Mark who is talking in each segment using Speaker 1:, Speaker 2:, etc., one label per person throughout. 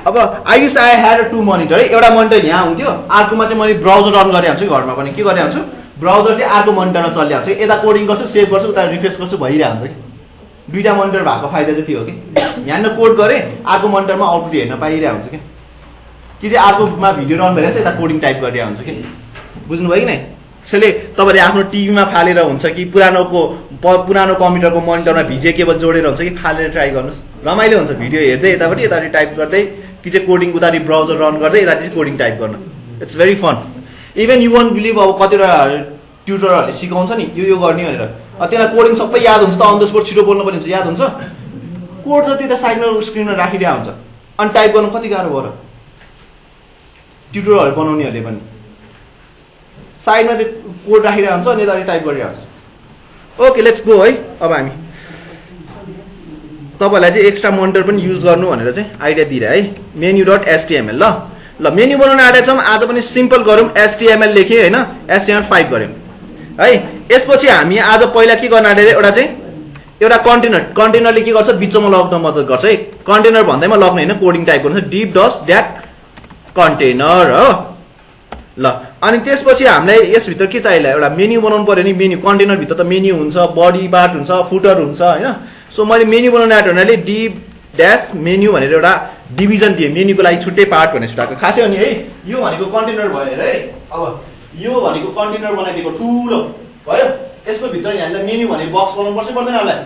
Speaker 1: अब I wish I had 2 monitor है, एउटा मोनिटर यहाँ हुन्थ्यो, अर्कोमा चाहिँ मैले ब्राउजर रन गरिहाल्छु घरमा पनि के गरिहाल्छु ब्राउजर चाहिँ अर्को मोनिटरमा चलिहाल्छ, यता कोडिङ गर्छु सेभ गर्छु उता रिफ्रेस गर्छु भइरहन्छ कि दुईटा मोनिटर भएको फाइदा चाहिँ त्यो हो कि यहाँ कोड गरे अर्को मोनिटरमा आउटपुट हेर्न पाइरहेको हुन्छ कि चाहिँ अर्कोमा भिडियो रन भइरहेको छ यता कोडिङ टाइप गरिरहेको हुन्छ कि बुझ्नुभयो कि नै। त्यसैले तपाईँले आफ्नो टिभीमा फालेर हुन्छ कि पुरानो कम्प्युटरको मोनिटरमा भिजे केबल जोडेर हुन्छ कि फालेर ट्राई गर्नुहोस्, रमाइलो हुन्छ भिडियो हेर्दै यतापट्टि टाइप गर्दै कि चाहिँ कोडिङ उतारि ब्राउजर रन गर्दै यता चाहिँ कोडिङ टाइप गर्न, it's very fun. Even you won't believe अब कतिवटा ट्युटरहरूले सिकाउँछ नि यो गर्ने भनेर त्यसलाई कोडिङ सबै याद हुन्छ त, अन द स्पोट छिटो बोल्नु पर्ने हुन्छ, याद हुन्छ कोड जति त साइडमा स्क्रिनमा राखिदिएको हुन्छ अनि टाइप गर्नु कति गाह्रो भयो र ट्युटरहरू बनाउनेहरूले पनि साइडमा चाहिँ कोड राखिरहेको हुन्छ अनि यता टाइप गरिरहेको हुन्छ। ओके लेट्स गो है। अब हामी तपाईँहरूलाई चाहिँ एक्स्ट्रा मोनिटर पनि युज गर्नु भनेर चाहिँ आइडिया दिएर है menu.html ल मेन्यु बनाउन आँटेको छौँ आज पनि सिम्पल गरौँ, HTML लेखेँ होइन HTML5 गऱ्यौँ है। यसपछि हामी आज पहिला के गर्न आँटेको एउटा चाहिँ एउटा कन्टेनरले के गर्छ बिचमा लग्न मद्दत गर्छ है, कन्टेनर भन्दैमा लग्ने होइन कोडिङ टाइप गर्नु डिप डस ड्याट कन्टेनर हो ल। अनि त्यसपछि हामीलाई यसभित्र के चाहियो एउटा मेन्यु बनाउनु पर्यो नि, मेन्यु कन्टेनरभित्र त मेन्यु हुन्छ, बडी पार्ट हुन्छ, फुटर हुन्छ होइन। सो मैले मेन्यु बनाउन आँटेको हुनाले डिप ड्यास मेन्यु भनेर एउटा डिभिजन दिएँ मेन्युको लागि छुट्टै पार्ट भनेर छुट्याएको खासै अनि है। यो भनेको कन्टेनर भयो है, अब यो भनेको कन्टेनर बनाइदिएको ठुलो भयो, यसको भित्र यहाँनिर मेन्यु भने बक्स बनाउनु पर्छ पर्दैन हामीलाई,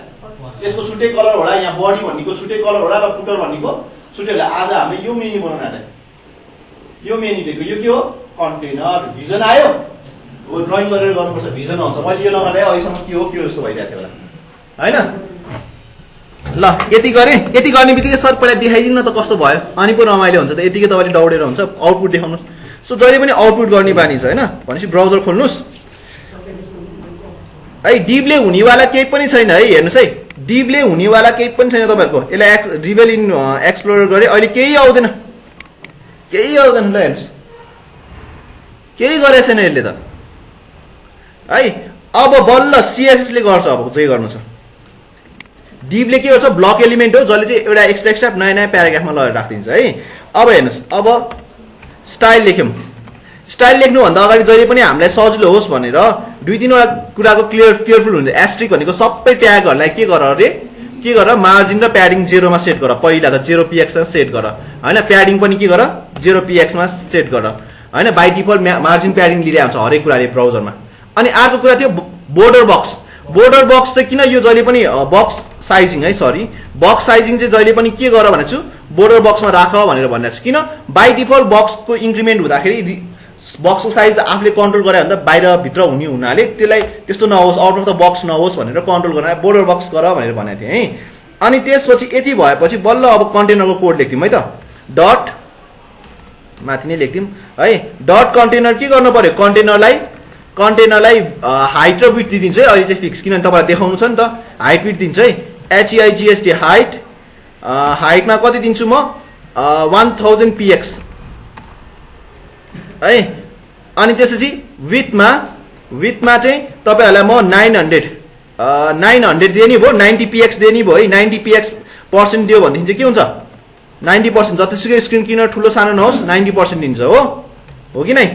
Speaker 1: यसको छुट्टै कलर होला, यहाँ बडी भन्नेको छुट्टै कलर होला र फुटर भन्नेको छुट्टै होला। आज हामीले यो मेन्यु बनाउन आँटेको, यो मेन्यु दिएको यो के हो कन्टेनर, भिजन आयो हो ड्रइङ गरेर गर्नुपर्छ भिजन आउँछ, मैले यो नगर्दा अहिलेसम्म के हो जस्तो भइरहेको थियो होला होइन। ल यति गरेँ, यति गर्ने बित्तिकै सर पहिला देखाइदिनु न त कस्तो भयो अनि पो रमाइलो हुन्छ त, यतिकै तपाईँले दौडेर हुन्छ आउटपुट देखाउनुहोस्। सो जहिले पनि आउटपुट गर्ने बानी छ होइन, भनेपछि ब्राउजर खोल्नुहोस् है। डिपले हुनेवाला केही पनि छैन है, हेर्नुहोस् है डिपले हुनेवाला केही पनि छैन तपाईँहरूको। यसलाई रिभेल इन एक्सप्लोरर गरेँ अहिले केही आउँदैन ल हेर्नुहोस् केही गरेको छैन यसले त है। अब बल्ल CSS ले गर्छ, अब जे गर्नु छ डिपले के गर्छ ब्लक एलिमेन्ट हो जसले चाहिँ एउटा एक्स्ट्रा नयाँ प्याराग्राफमा लगेर राखिदिन्छ है। अब हेर्नुहोस् अब स्टाइल लेख्यौँ, स्टाइल लेख्नुभन्दा अगाडि जहिले पनि हामीलाई सजिलो होस् भनेर दुई तिनवटा कुराको केयरफुल हुन्छ। एस्ट्रिक भनेको सबै ट्यागहरूलाई के गर अरे के गर मार्जिन र प्याडिङ 0 मा सेट गर, पहिला त 0px मा सेट गर होइन, प्याडिङ पनि के गर 0px मा सेट गर होइन। बाइ डिफल्ट मार्जिन प्याडिङ लिइरहेको हुन्छ हरेक कुराले ब्राउजरमा। अनि अर्को कुरा थियो बोर्डर बक्स, बोर्डर बक्स चाहिँ किन यो जहिले पनि बक्स साइजिङ है सरी बक्स साइजिङ चाहिँ जहिले पनि के गर भनेको छु बोर्डर बक्समा राख भनेर भनेको छु। किन बाइ डिफल्ट बक्सको इन्क्रिमेन्ट हुँदाखेरि बक्सको साइज आफूले कन्ट्रोल गरे भन्दा बाहिर भित्र हुने हुनाले त्यसलाई त्यस्तो नहोस् आउट अफ द बक्स नहोस् भनेर कन्ट्रोल गर्न बोर्डर बक्स गर भनेर भनेको थिएँ है। अनि त्यसपछि यति भएपछि बल्ल अब कन्टेनरको कोड लेख्थ्यौँ है त, डट माथि नै लेख्थ्यौँ है। डट कन्टेनर के गर्नु पर्यो कन्टेनरलाई हाइट र विड्थ दिन्छ है अहिले चाहिँ फिक्स, किनभने तपाईँलाई देखाउनु छ नि त हाइट विड्थ दिन्छ है HEIGST हाइटमा कति दिन्छु म 1000px है। अनि त्यसपछि विथमा चाहिँ तपाईँहरूलाई म 900 दिए नि भयो 90px दिए नि भयो है। 90px% दियो भनेदेखि चाहिँ के हुन्छ 90%, जतिसुकै स्क्रिन किन ठुलो सानो नहोस् 90% दिन्छ हो कि नै।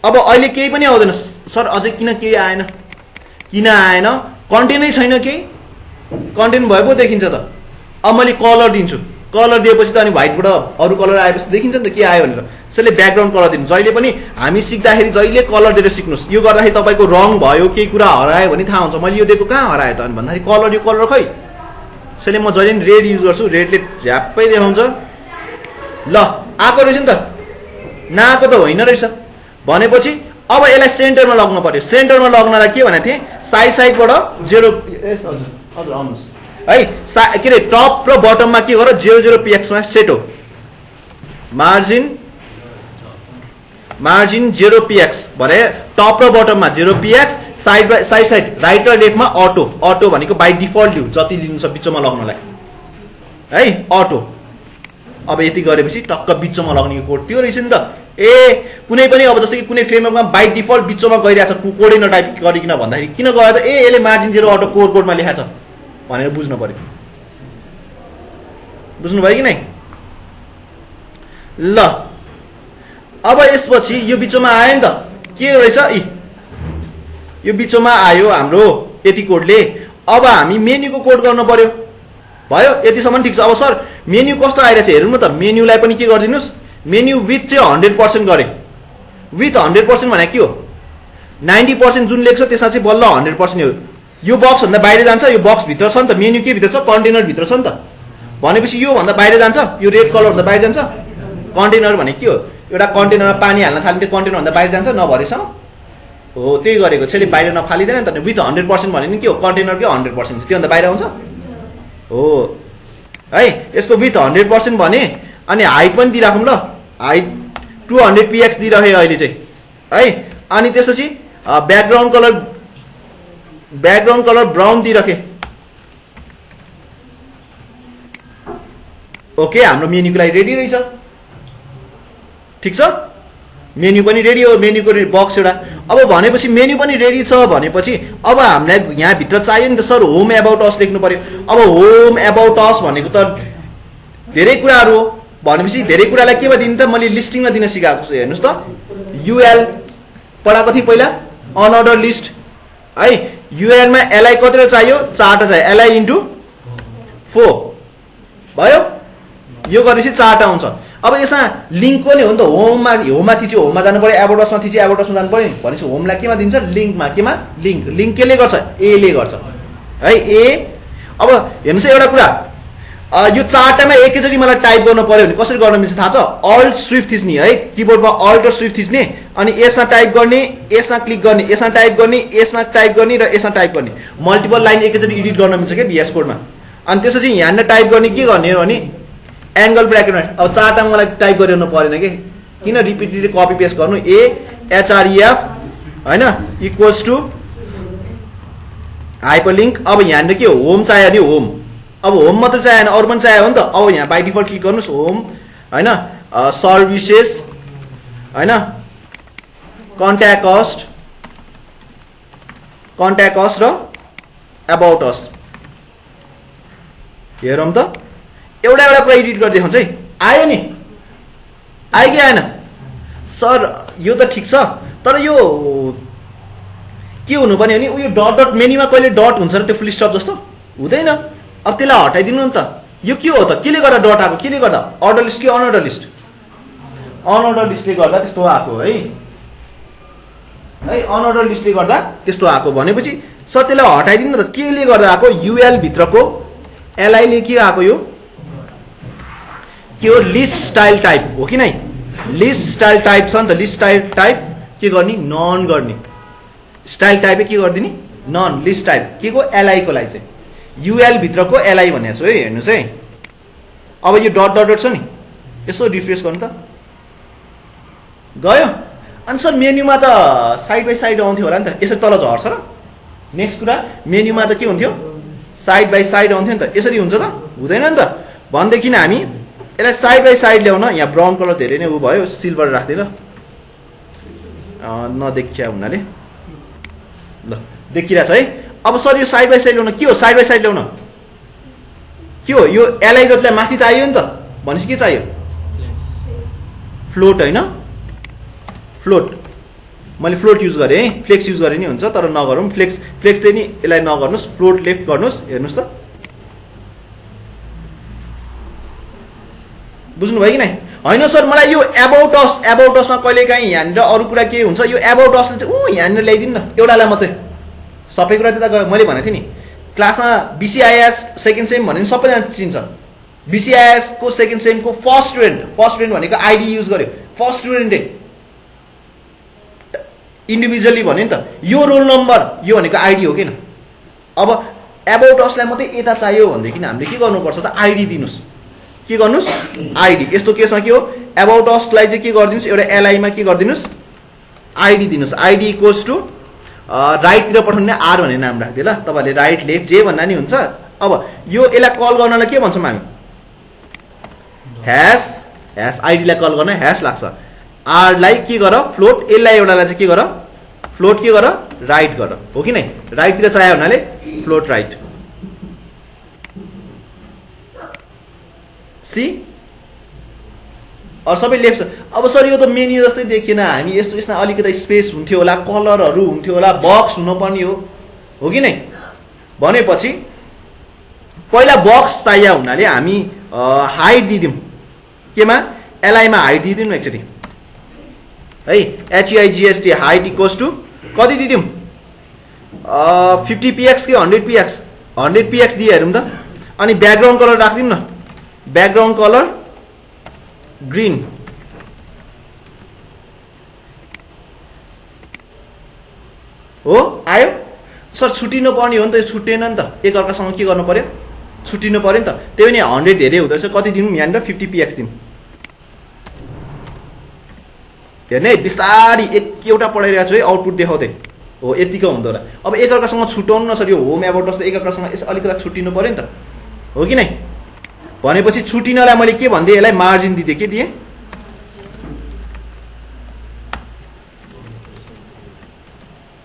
Speaker 1: अब अहिले केही पनि आउँदैन सर अझै किन केही आएन कन्टेन्टै छैन, केही कन्टेन्ट भए पो देखिन्छ त। अब मैले कलर दिन्छु, कलर दिएपछि त अनि व्हाइटबाट अरू कलर आएपछि देखिन्छ नि त के आयो भनेर। त्यसैले ब्याकग्राउन्ड कलर दिनु, जहिले पनि हामी सिक्दाखेरि जहिले कलर दिएर सिक्नुहोस्। यो गर्दाखेरि तपाईँको रङ भयो केही कुरा हरायो भने थाहा हुन्छ मैले यो दिएको कहाँ हरायो त अनि भन्दाखेरि कलर यो कलर खै। त्यसैले म जहिले पनि रेड युज गर्छु, रेडले झ्याप्पै देखाउँछ। ल आएको रहेछ नि त, नआएको त होइन रहेछ भनेपछि अब यसलाई सेन्टरमा लग्न पर्यो। सेन्टरमा लग्नलाई के भनेको थिएँ साइडबाट 0 हजुर आउनुहोस् है के अरे टप र बटममा के गर 00px मा सेट हो, मार्जिन 0px भने टप र बटममा 0px, साइड राइट र लेफ्टमा अटो भनेको बाइ डिफल्ट लिउ जति लिनु छ बिचमा लग्नलाई है अटो। अब यति गरेपछि टक्क बिचमा लग्ने कोड त्यो रहेछ नि त। कुनै पनि अब जस्तै कि कुनै फ्रेमवर्कमा बाइ डिफल्ट बिचमा गइरहेछ कोडै नटाइप गरिकन भन्दाखेरि किन गयो त यसले मार्जिन 0 अटो कोडमा लेखाएको छ भनेर बुझ्नु पर्यो। बुझ्नुभयो कि नै? ल अब यसपछि यो बिचमा आयो नि त, के रहेछ यो बिचमा आयो हाम्रो यति कोडले। अब हामी मेन्युको कोड गर्नु पर्यो। भयो, यतिसम्म ठिक छ। अब सर मेन्यु कस्तो आइरहेछ हेर्नु न त। मेन्युलाई पनि के गरिदिनुस्, मेन्यु विथ चाहिँ 100% गरे। विथ 100% भने के हो, 90% जुन लेख्छ त्यसमा चाहिँ बल्ल 100% हो। यो बक्स भन्दा बाहिर जान्छ, यो बक्स भित्र छ नि त, मेन्यु के भित्र छ, कन्टेनर भित्र छ नि त। भनेपछि यो भन्दा बाहिर जान्छ, यो रेड कलर भन्दा बाहिर जान्छ। कन्टेनर भने के हो, एउटा कन्टेनरमा पानी हाल्न थाल्यो, त्यो कन्टेनर भन्दा बाहिर जान्छ नभरेसम्म हो। त्यही गरेको त्यसले बाहिर नफालिँदैन नि त। विथ 100% भने नि के हो, कन्टेनर के 100% त्यो भन्दा बाहिर आउँछ हो है। यसको विथ 100% भने अनि हाइट पनि दिइराखौँ ल, हाइट 200 px दिइरहे अहिले चाहिँ है। अनि त्यसपछि ब्याकग्राउन्ड कलर ब्राउन दिइराखे। ओके, हाम्रो मेन्युको लागि रेडी रहेछ। ठिक छ, मेन्यु पनि रेडी हो, मेन्युको बक्स एउटा। अब भनेपछि मेन्यु पनि रेडी छ भनेपछि अब हामीलाई यहाँ भित्र चाहियो नि त सर, होम एबाउट अस लेख्नु पर्यो। अब होम एबाउट अस भनेको त धेरै कुराहरू हो। भनेपछि धेरै कुरालाई केमा दिनु त, मैले लिस्टिङमा दिन सिकाएको छु। हेर्नुहोस् त, युएल पढाएको थिएँ पहिला, अनअर्डर लिस्ट है। युएलमा एलआई कतिवटा चाहियो, 4टा चाहियो, एलआई इन्टु 4 भयो। यो गरेपछि 4टा आउँछ। अब यसमा लिङ्कको नि हो नि त, होममाथि चाहिँ होममा जानु पर्यो, एबाउटसमाथि चाहिँ एबाउटसमा जानु पर्यो नि। भनेपछि होमलाई केमा दिन्छ, लिङ्कमा। केमा, लिङ्क केले गर्छ, ए ले गर्छ है। ए अब हेर्नुहोस् एउटा कुरा, यो 4टामा एकैचोटि मलाई टाइप गर्नु पर्यो भने कसरी गर्न मिल्छ थाहा छ? अल्ट स्विफ्ट थिच्ने है, किबोर्डमा अल्ट र स्विफ्ट थिच्ने, अनि यसमा टाइप गर्ने, यसमा क्लिक गर्ने, यसमा टाइप गर्ने, यसमा टाइप गर्ने र यसमा टाइप गर्ने। मल्टिपल लाइन एकैचोटि एडिट गर्न मिल्छ क्या VS कोडमा। अनि त्यसपछि यहाँनिर टाइप गर्ने के गर्ने भने एङ्गल ब्राकेटमा। अब 4टामा मलाई टाइप गरिरहनु परेन कि, किन रिपिटेडली कपी पेस्ट गर्नु। AHREF होइन इक्वल्स टु हाइपरलिङ्क। अब यहाँनिर के हो, होम चाहियो नि होम। अब होम मात्र चाहिएन, अरू पनि चाहियो हो नि त। अब यहाँ बाई डिफल्ट क्लिक गर्नुहोस्, होम होइन, सर्भिसेस होइन, कन्ट्याक्ट अस र एबाउट अस। हेरौँ त, एउटा कुरा एडिट गरिदिनुहोस् है। आयो नि, आयो कि आएन सर? यो त ठिक छ, तर यो के हुनुपर्ने हो नि, उयो डट डट मेन्युमा कहिले डट हुन्छ र त्यो फुल स्टप जस्तो हुँदैन। अब त्यसलाई हटाइदिनु नि त। यो के हो त, केले गर्दा डट आएको, केले गर्दा, अर्डर लिस्ट कि अनअर्डर लिस्ट? अनअर्डर लिस्टले गर्दा त्यस्तो आएको है। अनअर्डर लिस्टले गर्दा त्यस्तो आएको। भनेपछि सर त्यसलाई हटाइदिनु न त, केले गर्दा आएको? युएल भित्रको एलआईले के आएको, यो के हो, लिस्ट स्टाइल टाइप हो कि नै? लिस्ट स्टाइल टाइप छ नि त। लिस्ट स्टाइल टाइप के गर्ने, नन गर्ने। स्टाइल टाइपै के गरिदिने, नन। लिस्ट टाइप के को, एलआई को लागि चाहिँ युएल भित्रको एलआई भनेको छु है। हेर्नुहोस् है, अब यो डट डट डट छ नि, यसो रिफ्रेस गर्नु त, गयो। अनि सर मेन्युमा त साइड बाई साइड आउँथ्यो होला नि त, यसरी तल झर्छ र? नेक्स्ट कुरा, मेन्युमा त के हुन्थ्यो, साइड बाई साइड आउँथ्यो नि त। यसरी हुन्छ त, हुँदैन नि त। भनेदेखि हामी यसलाई साइड बाई साइड ल्याउन। यहाँ ब्राउन कलर धेरै नै उ भयो, सिल्भर राख्दैन नदेखिया हुनाले। ल देखिरहेछ है। अब सर यो साइड बाई साइड ल्याउन के हो, साइड बाई साइड ल्याउन के हो, यो एलआई जतिलाई माथि चाहियो नि त। भनेपछि के चाहियो, फ्लोट होइन, फ्लोट। मैले फ्लोट युज गरेँ है, फ्लेक्स युज गरेँ नि हुन्छ, तर नगरौँ। फ्लेक्स चाहिँ नि यसलाई नगर्नुहोस्, फ्लोट लेफ्ट गर्नुहोस्। हेर्नुहोस् त, बुझ्नुभयो कि नै? होइन सर मलाई यो एबाउट असमा कहिले काहीँ यहाँनिर अरू कुरा के हुन्छ, यो एबाउट असले चाहिँ यहाँनिर ल्याइदिनु न, एउटालाई मात्रै। सबै कुरा त्यता गयो। मैले भनेको थिएँ नि क्लासमा BCIS सेकेन्ड सेम भने सबैजना चिन्छ। BCIS को सेकेन्ड सेमको फर्स्ट स्टुडेन्ट भनेको आइडी युज गर्यो, फर्स्ट स्टुडेन्टै इन्डिभिजुअली भन्यो नि त। यो रोल नम्बर यो भनेको आइडी हो किन? अब एबाउट असलाई मात्रै यता चाहियो भनेदेखि हामीले के गर्नुपर्छ त, आइडी दिनुहोस्। के गर्नुहोस्, आइडी। यस्तो केसमा के हो, एबाउट असलाई चाहिँ के गरिदिनुहोस्, एउटा एलआईमा के गरिदिनुहोस्, आइडी दिनुहोस्। आइडी इक्वल्स टु राइटतिर पठाउने आर भन्ने नाम राखिदियो ल। तपाईँहरूले राइट लेफ्ट जे भन्दा नि हुन्छ। अब यो यसलाई कल गर्नलाई के भन्छौँ हामी, ह्यास आइडीलाई कल गर्न ह्यास लाग्छ। आरलाई के गर, फ्लोट। यसलाई एउटालाई चाहिँ के गर, फ्लोट के गर, राइट गर, हो कि नै? राइटतिर चाहियो हुनाले फ्लोट राइट। सी अरू सबै लेफ्ट। अब सर यो त मेन्यु जस्तै देखिएन, हामी यसमा अलिकति स्पेस हुन्थ्यो होला, कलरहरू हुन्थ्यो होला, बक्स हुनुपर्ने हो कि नै? भनेपछि पहिला बक्स चाहिए हुनाले हामी हाइट दिदियौँ केमा, एलआईमा हाइट दिदियौँ एकचोटि है। HEIGST हाइट इक्वल्स टु कति दिदियौँ? 50 px कि 100 px? 100 px दिए हेरौँ त। अनि ब्याकग्राउन्ड कलर राखिदिउँ न, ब्याकग्राउन्ड कलर ग्रीन। हो आयो सर, छुट्टिनु पर्ने हो नि त, छुट्टेन नि त, एकअर्कासँग के गर्नु पर्यो, छुट्टिनु पर्यो नि त। त्यही पनि 100 धेरै हुँदैछ, कति दिउँ यहाँनिर? 50 px दिउँ। हेर्ने बिस्तारी एउटा पढाइरहेको छु है, आउटपुट देखाउँदै हो, यतिको हुँदो रहेछ। अब एकअर्कासँग छुट्याउनु न सर, यो होम एबाउट जस्तो एकअर्कासँग यस अलिकति छुट्टिनु पर्यो नि त, हो कि नै? भनेपछि छुट्टिनलाई मैले के भन्दै, यसलाई मार्जिन दिएँ, के दिएँ?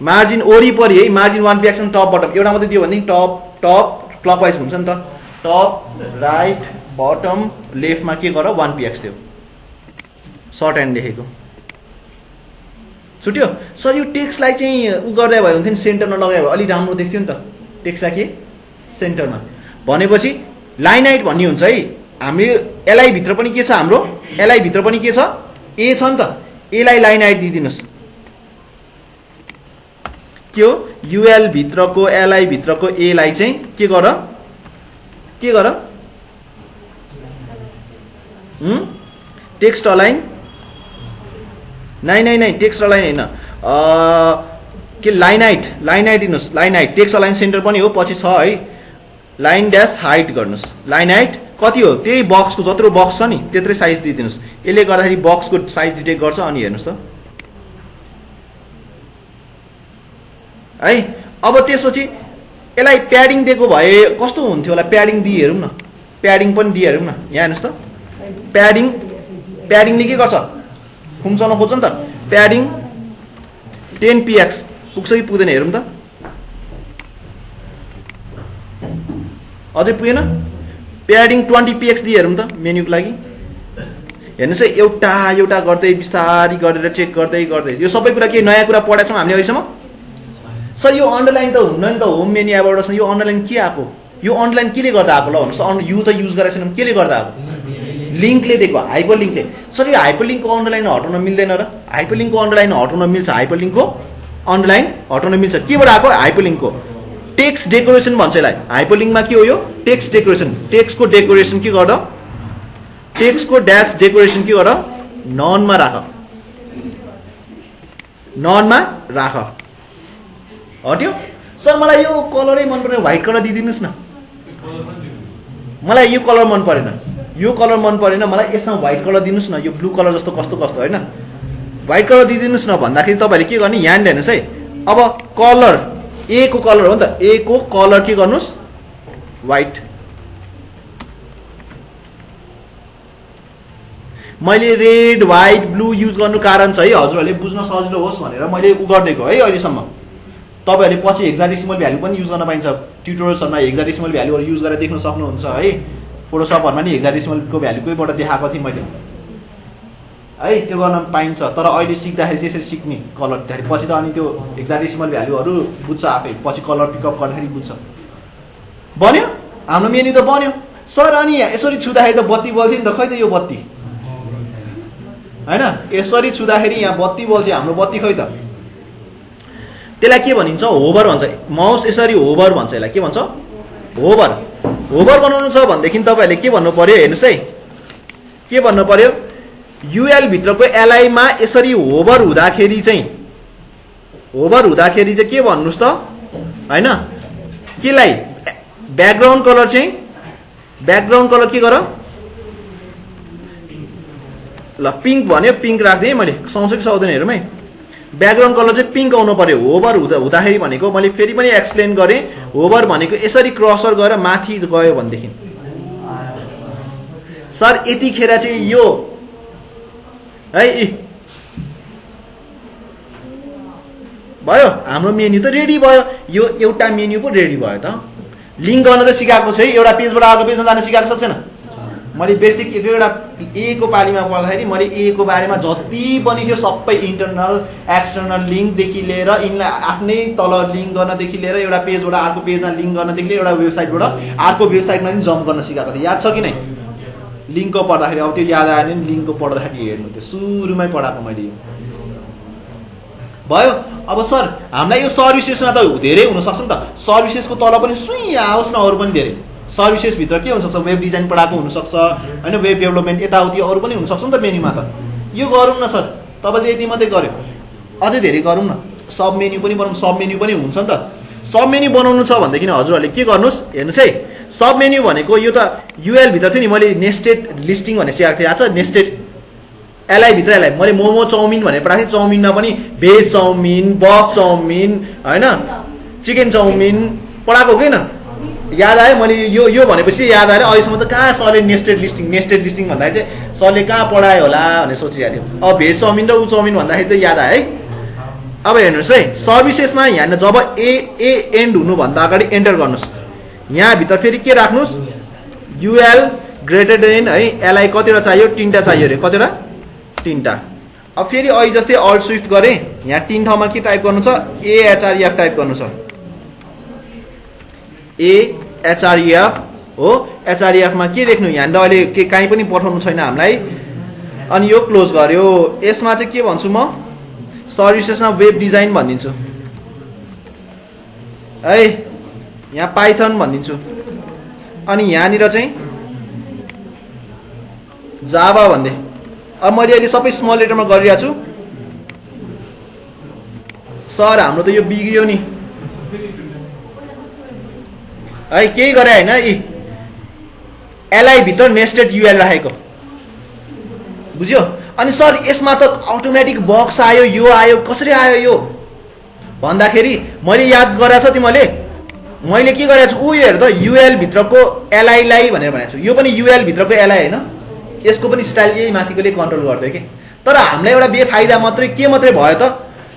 Speaker 1: मार्जिन वरिपरि है, मार्जिन 1 px टप बटम एउटा मात्रै दियो भने टप क्लकवाइज हुन्छ नि त, टप राइट बटम लेफ्टमा के गर 1 px दियो, सर्ट एन्ड लेखेको छुट्यो। सर यो टेक्स्टलाई चाहिँ उ गर्दै भयो हुन्थ्यो नि, सेन्टरमा लगायो भने अलि राम्रो देख्थ्यो नि त, टेक्स्टलाई के सेन्टरमा। भनेपछि लाइन हाइट भन्ने हुन्छ है, हामी एलआई भित्र पनि के छ, हाम्रो एलआई भित्र पनि के छ, ए छ नि त, एलाई लाइन हाइट दिदिनुस्। के हो? युएल भित्रको एलआई भित्रको एलाई चाहिँ के गर, टेक्स्ट अलाइन, नै टेक्स्ट अलाइन हैन, के लाइन हाइट दिनुस्, line height text align centre पनि हो, पछि छ है, लाइन ड्यास हाइट गर्नुस्। लाइन हाइट कति हो? त्यही बक्सको जत्रो बक्स छ नि त्यत्रै साइज दिदिनुस्। यसले गर्दाखेरि बक्सको साइज डिटेक्ट गर्छ। अनि हेर्नुस् त है। अब त्यसपछि यसलाई प्याडिङ दिएको भए कस्तो हुन्थ्यो होला? प्याडिङ दिए हेरौँ न, प्याडिङ पनि दिए हेरौँ न। यहाँ हेर्नुस् त, प्याडिङले के गर्छ? खुम्चाउन खोज्छ नि त। प्याडिङ 10 px पुग्छ कि पुग्दैन हेरौँ त। अझै पुगेन? प्याडिङ 20 px दिए हेरौँ त मेन्युको लागि। हेर्नुहोस् है, एउटा गर्दै बिस्तारी गरेर चेक गर्दै यो सबै कुरा के नयाँ कुरा पढाएको छौँ हामीले अहिलेसम्म? सर यो अन्डरलाइन त हुन्न नि त, होम मेन्यु एबाट यो अन्डरलाइन के आएको? यो अन्डरलाइन केले गर्दा आएको ल भन्नुहोस्? यु त युज गरेको छैनौँ, केले गर्दा आएको? लिङ्कले दिएको, हाइपरलिङ्कले। सर यो हाइपरलिङ्कको अन्डरलाइन हटाउन मिल्दैन र? हाइपरलिङ्कको अन्डरलाइन हटाउन मिल्छ, हाइपरलिङ्कको अन्डरलाइन हटाउन मिल्छ। केबाट आएको? हाइपरलिङ्कको टेक्स्ट डेकोरेसन भन्छ यसलाई। हाइपरलिङ्कमा के हो यो? Text decoration. टेक्स्टको डेकोरेसन के गर्दा? टेक्स्टको ड्यास डेकोरेसन के गर? ननमा राख, ननमा राख। हट्यो? सर मलाई यो कलरै मन परेन, व्हाइट कलर दिदिनुस् न। मलाई यो कलर मन परेन, यो कलर मन परेन मलाई, यसमा व्हाइट कलर दिनुस् न। यो ब्लू कलर जस्तो कस्तो हैन, व्हाइट कलर दिदिनुस् न भन्दाखेरि तपाईहरुले के गर्ने? यहाँ हेर्नुस् है। अब कलर ए को कलर हो नि त, ए को कलर के गर्नुस्? व्हाइट। मैले रेड व्हाइट ब्लू युज गर्नु कारण छ है, हजुरहरूले बुझ्न सजिलो होस् भनेर मैले उ गर्दैको है अहिलेसम्म। तपाईहरुले पछि हेक्साडेसिमल भ्यालु पनि युज गर्न पाइन्छ, ट्युटोरियल्सहरुमा हेक्साडेसिमल भ्यालुहरु युज गरेर देख्न सक्नुहुन्छ है। फोटोसपहरुमा नि हेक्साडेसिमलको भ्यालुकैबाट देखाएको थिएँ मैले है, त्यो गर्न पाइन्छ। तर अहिले सिक्दाखेरि चाहिँ यसरी सिक्ने कलर दिँदाखेरि पछि त अनि त्यो हेक्साडेसिमल भ्यालुहरु बुझ्छ आफै, पछि कलर पिकअप गर्दाखेरि बुझ्छ। बन्यो हाम्रो मेन्यु त बन्यो सर। अनि यसरी छुँदाखेरि त बत्ती बल्थ्यो नि त, खै त यो बत्ती हैन? यसरी छुँदाखेरि यहाँ बत्ती बल्थ्यो, हाम्रो बत्ती खै त? त्यसलाई के भनिन्छ? होभर भन्छ। माउस यसरी होभर भन्छ, यसलाई के भन्छ? होभर। होभर बनाउनु छ भनेदेखि तपाईहरुले के भन्नु पर्यो? हेर्नुस् है, के भन्नु पर्यो? युएल भित्रको एलआई मा यसरी होभर हुँदाखेरि चाहिँ के भन्नुस् त हैन? केलाई? ब्याकग्राउन्ड कलर चाहिँ, ब्याकग्राउन्ड कलर के गर? ल पिङ्क भन्यो, पिङ्क राख्दिएँ मैले, सुहाउँछ कि सुहाउँदैन हेरौँ है। ब्याकग्राउन्ड कलर चाहिँ पिङ्क आउनु पर्यो। होभर हुँदाखेरि भनेको मैले फेरि पनि एक्सप्लेन गरेँ, होभर भनेको यसरी क्रसर गरेर माथि गयो भनेदेखि। सर यतिखेर चाहिँ यो है भयो, हाम्रो मेन्यु त रेडी भयो। यो एउटा मेन्यु पो रेडी भयो त। लिङ्क गर्न त सिकाएको छ है, एउटा पेजबाट अर्को पेजमा जान सिकाएको सक्छ छैन? मैले बेसिक एउटा ए को पालीमा पढ्दाखेरि मैले ए को बारेमा जति पनि थियो सबै इन्टरनल एक्सटर्नल लिङ्कदेखि लिएर यिनलाई आफ्नै तल लिङ्क गर्नदेखि लिएर एउटा पेजबाट अर्को पेजमा लिङ्क गर्नदेखि लिएर एउटा वेबसाइटबाट अर्को वेबसाइटमा पनि जम्प गर्न सिकाएको थिएँ। याद छ कि नै? लिङ्कको पढ्दाखेरि अब त्यो याद आएन नि, लिङ्कको पढ्दाखेरि हेर्नु, त्यो सुरुमै पढाएको मैले भयो। अब सर हामीलाई यो सर्भिसेसमा त धेरै हुनसक्छ नि त, सर्भिसेसको तल पनि सुई आओस् न, अरू पनि धेरै सर्भिसेसभित्र के हुनसक्छ, वेब डिजाइन पढाएको हुनसक्छ होइन, वेब डेभलपमेन्ट यताउति अरू पनि हुनसक्छ नि त मेन्युमा त। यो गरौँ न सर, तपाईँले यति मात्रै गर्यो, अझै धेरै गरौँ न, सब मेन्यु पनि बनाउँ, सब मेन्यु पनि हुन्छ नि त। सब मेन्यु बनाउनु छ भनेदेखि हजुरहरूले के गर्नुहोस्, हेर्नुहोस् है, सब मेन्यु भनेको यो त युएल भित्र थियो नि, मैले नेस्टेड लिस्टिङ भनेर सिकाएको थिएँ। आएको छ नेस्टेड एलआई भित्र एलआई, मैले मोमो चाउमिन भनेर पठाएको थिएँ, चाउमिनमा पनि भेज चाउमिन, बफ चाउमिन होइन, चिकन चाउमिन पढाएको किन याद आयो? मैले यो भनेपछि याद आएर अहिलेसम्म त कहाँ सरले नेस्टेड लिस्टिङ भन्दाखेरि चाहिँ सरले कहाँ पढायो होला भनेर सोचिरहेको थियो। अब भेज चाउमिन र ऊ चाउमिन भन्दाखेरि त याद आयो है। अब हेर्नुहोस् है, सर्भिसेसमा यहाँ जब ए एन्ड हुनुभन्दा अगाडि एन्टर गर्नुहोस्, यहाँभित्र फेरि के राख्नुहोस्, युएल ग्रेटर देन है एलआई कतिवटा चाहियो, 3टा चाहियो अरे, कतिवटा 3टा। अब फेरि अहिले जस्तै अल्ट स्विफ्ट गरेँ, यहाँ 3 ठाउँमा के टाइप गर्नु छ, एएचआरएफ टाइप गर्नु छ, एएचआरएफ हो। एचआरएफमा के लेख्नु, यहाँ अहिले के काहीँ पनि पठाउनु छैन हामीलाई, अनि यो क्लोज गर्यो। यसमा चाहिँ के भन्छु म, सर्भिसेसमा वेब डिजाइन भनिदिन्छु है, यहाँ पाइथन भनिदिन्छु, अनि यहाँनिर चाहिँ जावा भन्दै। अब मैले अहिले सबै स्मल लेटरमा गरिरहेको छु। सर हाम्रो त यो बिग्रियो नि है, केही गरे होइन, एलआई भित्र नेस्टेड युएल राखेको, बुझ्यो? अनि सर यसमा त अटोमेटिक बक्स आयो, यो आयो, कसरी आयो यो भन्दाखेरि मैले याद गराएको छ तिमीले, मैले के गरेको छु, ऊ हेर त युएल भित्रको एलआईलाई भनेर भनेको छु, यो पनि युएल भित्रको एलआई होइन, यसको पनि स्टाइल यही माथिकोले कन्ट्रोल गर्थ्यो कि। तर हामीलाई एउटा बेफाइदा मात्रै के मात्रै भयो त,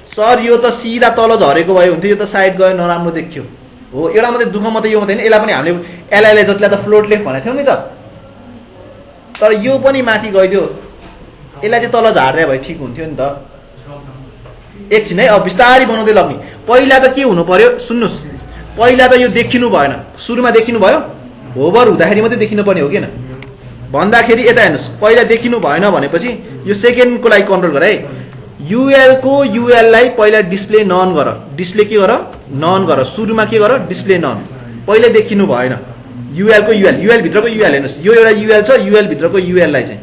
Speaker 1: सर यो त सिधा तल झरेको भए हुन्थ्यो, यो त साइड गयो नराम्रो देखियो हो। एउटा मात्रै दुःख मात्रै यो मात्रै होइन, यसलाई पनि हामीले एलआईलाई जतिलाई त फ्लोट लेख भनेको थियौँ नि त, तर यो पनि माथि गइदियो, यसलाई चाहिँ तल झार्दै भए ठिक हुन्थ्यो नि त। एकछिन है, अब बिस्तारै बनाउँदै लग्ने। पहिला त के हुनु पर्यो सुन्नुहोस्, पहिला त यो देखिनु भएन, सुरुमा देखिनु भयो, होभर हुँदाखेरि मात्रै देखिनु पर्ने हो किन भन्दाखेरि यता हेर्नुहोस्, पहिला देखिनु भएन भनेपछि यो सेकेन्डको लागि कन्ट्रोल गर है, युएलको युएललाई पहिला डिस्प्ले नन गर, डिस्प्ले के गर नन गर, सुरुमा के गर डिस्प्ले नन, पहिला देखिनु भएन युएलको युएल भित्रको युएल हेर्नुहोस्, यो एउटा युएल छ, युएल भित्रको युएललाई चाहिँ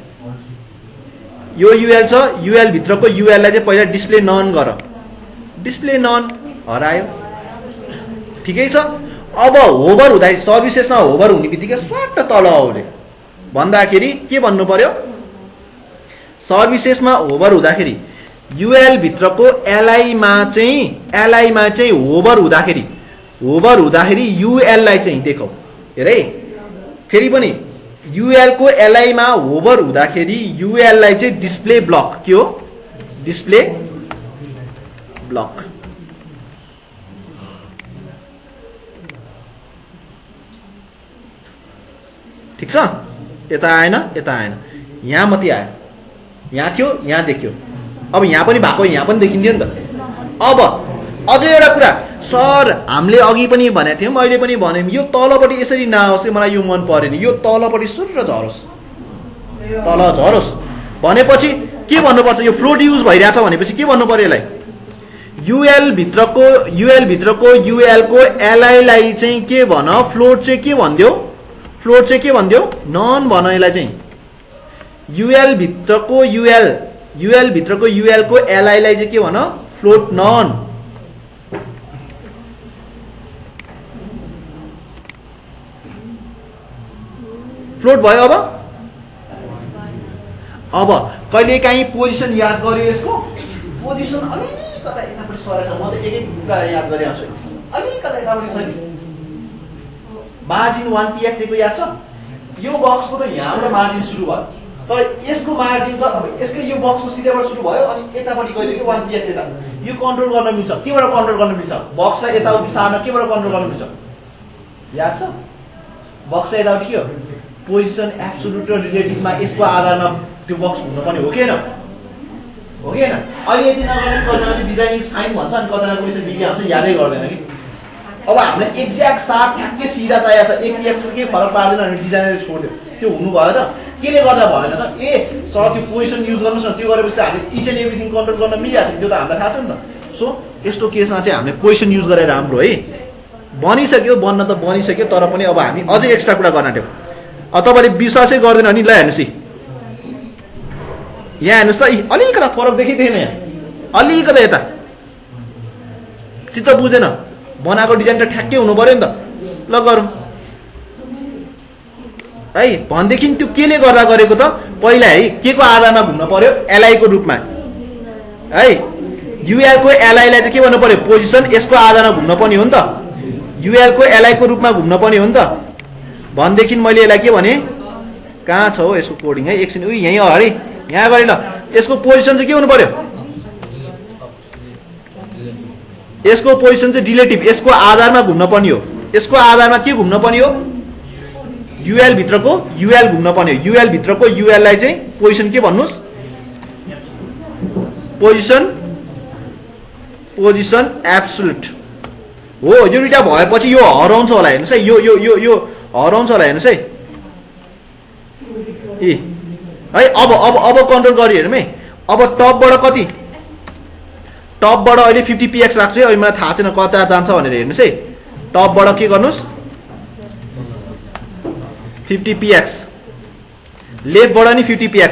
Speaker 1: यो युएल छ, युएल भित्रको युएललाई चाहिँ पहिला डिस्प्ले नन गर, डिस्प्ले नन हरायो, ठिकै छ। अब होभर हुँदाखेरि सर्भिसेसमा होभर हुने बित्तिकै स्वाट तल आउने भन्दाखेरि के भन्नु पर्यो, सर्भिसेसमा होभर हुँदाखेरि युएल भित्रको एलआईमा चाहिँ होभर हुँदाखेरि युएललाई चाहिँ देखाऊ। हेर है, फेरि पनि युएलको एलआईमा होभर हुँदाखेरि युएललाई चाहिँ डिस्प्ले ब्लक, के हो डिस्प्ले ब्लक, ठिक छ। यता आएन, यता आएन, यहाँ मात्रै आयो, यहाँ थियो, यहाँ देखियो, अब यहाँ पनि भएको, यहाँ पनि देखिन्थ्यो नि त। अब अझै एउटा कुरा, सर हामीले अघि पनि भनेको थियौँ, अहिले पनि भन्यौँ, यो तलपट्टि यसरी नआओस्, मलाई यो मन परेन, यो तलपट्टि सुर झरोस्, तल झरोस् भनेपछि के भन्नुपर्छ, यो फ्लोट युज भइरहेछ भनेपछि के भन्नु पर्यो, यसलाई युएल भित्रको युएलको एलआईलाई चाहिँ के भन, फ्लोट चाहिँ के भनिदियो, फ्लोट चाहिँ के भनिदियो नन भन, यसलाई चाहिँ युएल भित्रको युएलको एलआईलाई चाहिँ के भन, फ्लोट नन। फ्लोट भयो। अब कहिले काहीँ पोजिसन याद गर्यो, यसको पोजिसन अलिकता यतापट्टि सरेछ, म त एक कुरा याद गरिआउँछु, अलिकता यतापट्टि छ नि, मार्जिन 1px दिएको याद छ, यो बक्सको त यहाँबाट मार्जिन सुरु भयो, तर यसको मार्जिन त अब यसको यो बक्सको सिधैबाट सुरु भयो अनि यतापट्टि गइदियो कि 1px यता, यो कन्ट्रोल गर्न मिल्छ, केबाट कन्ट्रोल गर्न मिल्छ, बक्सलाई यताउति सार्न केबाट कन्ट्रोल गर्न मिल्छ, याद छ? बक्सलाई यताउति के हो पोजिसन एब्सोल्युट र रिलेटिभमा यसको आधारमा त्यो बक्स हुनुपर्ने हो कि होइन? हो कि होइन? अहिले यति नगर्दा कतिजना चाहिँ डिजाइन इज फाइन भन्छ अनि कतिजनाको यसरी बिग्रिया हुन्छ यादै गर्दैन कि। अब हामीलाई एक्ज्याक्ट साफ ठ्याक्कै सिधा चाहिएको छ, एक पिएक्सको केही फरक पार्दैन भने डिजाइनरले छोडिदियो, त्यो हुनु भयो त? केले गर्दा भएन त? सर त्यो पोजिसन युज गर्नुहोस् न, त्यो गरेपछि त हामीले इच एन्ड एभ्रिथिङ कन्ट्रोल गर्न मिलिहाल्छ, त्यो त हामीलाई थाहा छ नि त। सो यस्तो केसमा चाहिँ हामीले पोजिसन युज गरेर राम्रो है। बनिसक्यो, बन्न त बनिसक्यो, तर पनि अब हामी अझै एक्स्ट्रा कुरा गर्न आँट्यौँ। अब तपाईँले विश्वासै गर्दैन नि, ल हेर्नुहोस् यहाँ हेर्नुहोस् त, अलिकता फरक देखिँदैन यहाँ, अलिकता यता चित्त बुझेन, बनाएको डिजाइन त ठ्याक्कै हुनु पर्यो नि त। ल गरौँ है भनेदेखि त्यो केले गर्दा गरेको त? पहिला है के को आधारमा घुम्न पर्यो? एलआईको रूपमा है। युएलको एलआईलाई चाहिँ के भन्नु पर्यो? पोजिसन, यसको आधारमा घुम्न पर्ने हो नि त। युएलको एलआईको रूपमा घुम्न पर्ने हो नि त। भनेदेखि मैले यसलाई के भने, कहाँ छ हो यसको कोडिङ है? एकछिन, उही यहीँ अगाडि यहाँ गरेँ ल। यसको पोजिसन चाहिँ के हुनु पर्यो? यसको पोजिसन चाहिँ रिलेटिभ, यसको आधारमा घुम्न पर्ने हो। यसको आधारमा के घुम्न पर्ने हो? युएल भित्रको युएल घुम्न पर्ने हो। युएल भित्रको युएललाई चाहिँ पोजिसन के भन्नुहोस्? पोजिसन एब्सोल्युट हो। यो दुईटा भएपछि यो हराउँछ होला, हेर्नुहोस् है, यो हराउँछ होला, हेर्नुहोस् है। है अब कन्ट्रोल गरी हेरौँ है। अब टपबाट कति? टपबाट अहिले 50 px राख्छु है, अहिले मलाई थाहा छैन कता जान्छ भनेर, हेर्नुहोस् है। टपबाट के गर्नुहोस्? 50 px, लेफ्टबाट नि 50 px।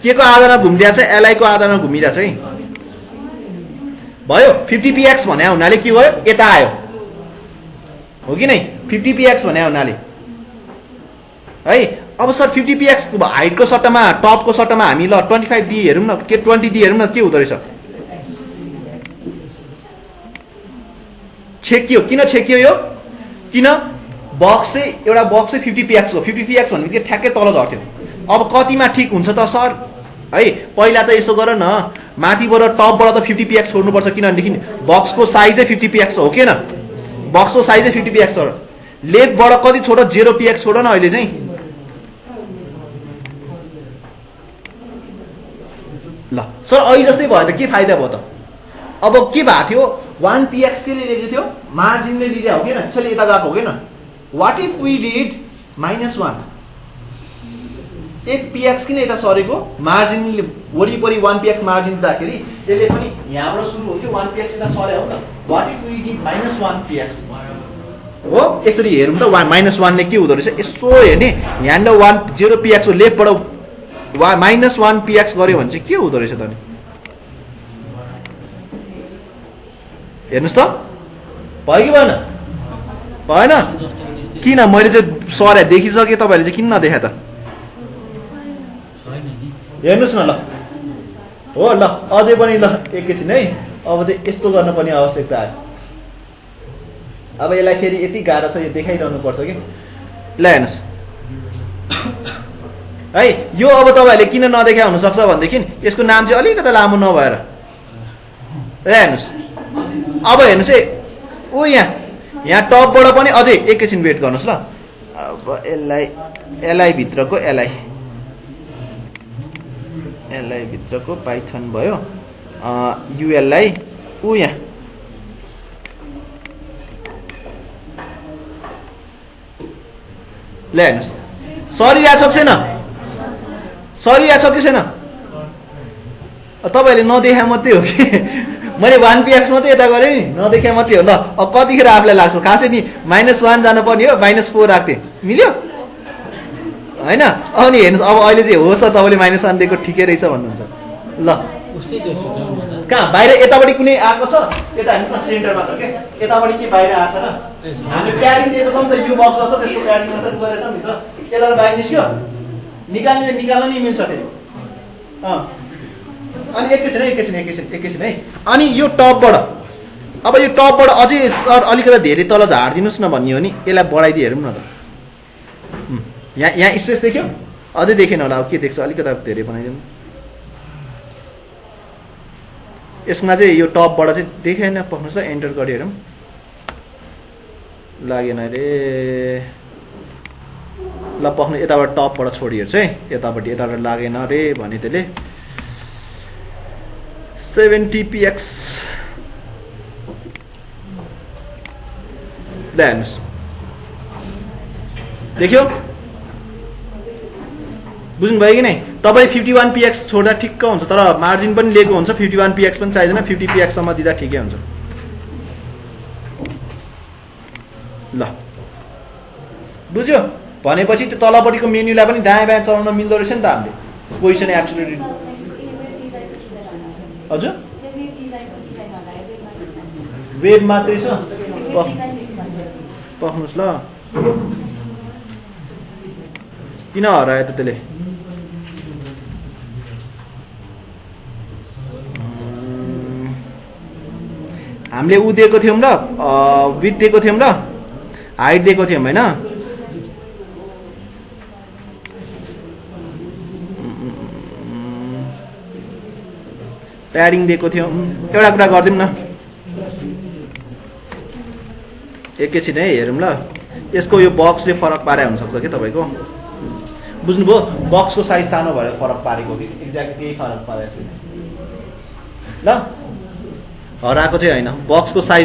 Speaker 1: के को आधारमा घुमिरहेको छ? एलआई को आधारमा घुमिरहेको छ है। भयो 50 px भने हुनाले के भयो? यता आयो, हो कि नै? 50 px भने हुनाले है। अब सर 50 px हाइटको सट्टामा, टपको सट्टामा हामी ल 25 दिए हेरौँ न, के 20 दिए हेरौँ न, के हुँदो रहेछ? छेकियो। किन छेकियो यो? किन? बक्स चाहिँ एउटा बक्स चाहिँ 50 px हो। 50 px भन्ने बित्तिकै ठ्याक्कै तल झर्थ्यो। अब कतिमा ठिक हुन्छ त सर? है पहिला त यसो गर न, माथिबाट टपबाट त 50 px छोड्नुपर्छ, किनभनेदेखि बक्सको साइजै 50 px हो कि होइन? बक्सको साइजै 50 px हो। लेफ्टबाट कति छोड? 0 px छोड न अहिले चाहिँ। ल सर अहिले जस्तै भयो त के फाइदा भयो त? अब के भएको थियो? 1 px के लिएको थियो? मार्जिनले लिएको हो कि होइन? त्यसैले यता गएको हो कि होइन? What if we did -1? एक px किन यता सरेको? मार्जिनले वरिपरि 1 px मार्जिन दिँदाखेरि यसले पनि यहाँबाट सुरु हुन्थ्यो, 1 px यता सरे हो नि त। What if we did -1 px हो? यसरी हेरौँ त, -1 ले के हुँदो रहेछ यसो हेर्ने। यहाँनिर 0 px हो, लेफ्टबाट -1 px गऱ्यो भने चाहिँ के हुँदो रहेछ त? हेर्नुहोस् त, भयो कि भएन? भएन? किन? मैले चाहिँ सरे देखिसकेँ, तपाईँहरूले चाहिँ किन नदेखा त? हेर्नुहोस् न ल, हो ल अझै पनि ल एकैछिन है। अब चाहिँ यस्तो गर्नुपर्ने आवश्यकता आयो। अब यसलाई फेरि यति गाह्रो छ, यो देखाइरहनु पर्छ कि। ल हेर्नुहोस् है, यो अब तपाईँहरूले किन नदेखा हुनसक्छ भनेदेखि यसको नाम चाहिँ अलिकति लामो नभएर। हेर्नुहोस् अब हेर्नुहोस् है, ऊ यहाँ टपबाट पनि अझै एकैछिन वेट गर्नुहोस् ल। अब एलआई भित्रको एलआई भित्रको पाइथन भयो, युएलआई ऊ यहाँ ल हेर्नुहोस् सरिरहेको छ कि छैन? सरिरहेको छ कि छैन? तपाईँहरूले नदेखा मात्रै हो कि? मैले 1 px मात्रै यता गरेँ नि, नदेखा मात्रै हो। ल अब कतिखेर आफूलाई लाग्छ खासै नि -1 जानुपर्ने हो, -4 राख्थेँ, मिल्यो होइन? अनि हेर्नुहोस् अब अहिले चाहिँ हो सर तपाईँले -1 दिएको ठिकै रहेछ भन्नुहुन्छ। ल कहाँ बाहिर यतापट्टि कुनै आएको छ? यता हेर्नुहोस् न, सेन्टरमा छ क्या, यतापट्टि के बाहिर आएको छ र? हामीले प्याडिङ दिएको छौँ त, यो बक्स त त्यसको प्याडिङ मात्रै गरेछ नि त। यताबाट बाहिर निस्क्यो, निकाल्न नि मिल्छ फेरि। अनि एकैछिन है। अनि यो टपबाट, अब यो टपबाट अझै अलिकति धेरै तल झारिदिनुहोस् न भन्ने हो नि, यसलाई बढाइदिए हेरौँ न त। यहाँ स्पेस देख्यो? अझै देखेन होला, अब के देख्छ? अलिकति धेरै बनाइदिउँ। यसमा चाहिँ यो टपबाट चाहिँ देखेन, पक्नुहोस् ल, एन्टर गरी हेरौँ। लागेन रे ल पख्नु यताबाट टपबाट छोडी हेर्छु है यतापट्टि यताबाट लागेन रे भने त्यसले 70px ल्यान्स देख्यो बुझ्नुभयो कि नै तपाईँ 51px छोड्दा ठिक्क हुन्छ तर मार्जिन पनि लिएको हुन्छ 51px पनि चाहिँदैन 50px सम्म दिँदा ठिकै हुन्छ ल बुझ्यो भनेपछि त्यो तलपट्टिको मेन्युलाई पनि दायाँ बायाँ चलाउन मिल्दो रहेछ नि त हामीले पोजिसन एब्सोल्युटली हजुर वेब मात्रै छ पख्नुहोस् ल किन हरायो त त्यसले हामीले उ दिएको थियौँ र विथ दिएको थियौँ र हाइट दिएको थियौँ होइन प्याडिङ दिएको थियौँ एउटा कुरा गरिदिउँ न एकैछिन है हेरौँ ल यसको यो बक्सले फरक पारे हुनसक्छ कि तपाईँको बुझ्नुभयो बक्सको साइज सानो भएर फरक पारेको कि एक्ज्याक्ट केही फरक पारेको छैन ल हराएको चाहिँ होइन बक्सको साइज